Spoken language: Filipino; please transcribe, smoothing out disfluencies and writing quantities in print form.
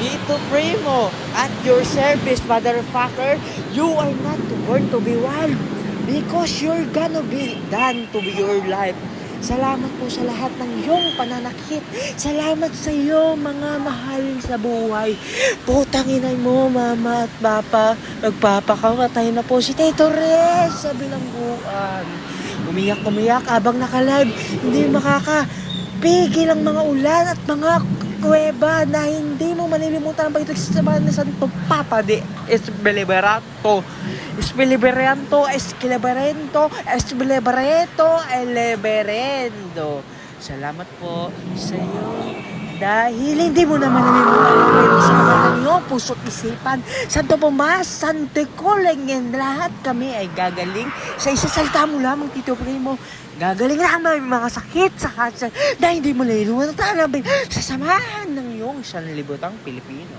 Tito Primo, at your service, motherfucker. You are not born to be wild because you're gonna be done to be your life. Salamat po sa lahat ng iyong pananakit. Salamat sa iyo, mga mahal sa buhay. Putang inay mo, mama at papa. Nagpapakamatay na po si Tito Res sa bilangguan. Umiyak habang naka-live. Hindi makakapigil ang mga ulan at mga kuweba na hindi mo malilimutan ang pagkakasama ng Santo Papa de Espiliberato. Eleberendo. Salamat po sa iyo dahil hindi mo naman nalilimutan ang kasama ng iyong puso't isipan. Santo Tomas, Santo Colengin, lahat kami ay gagaling sa isasalta mo lamang, Tito Primo. Gagaling naman mga sakit sa cancer dahil hindi mo nalilimutan sa samahan ng iyong sanlibutang Pilipino.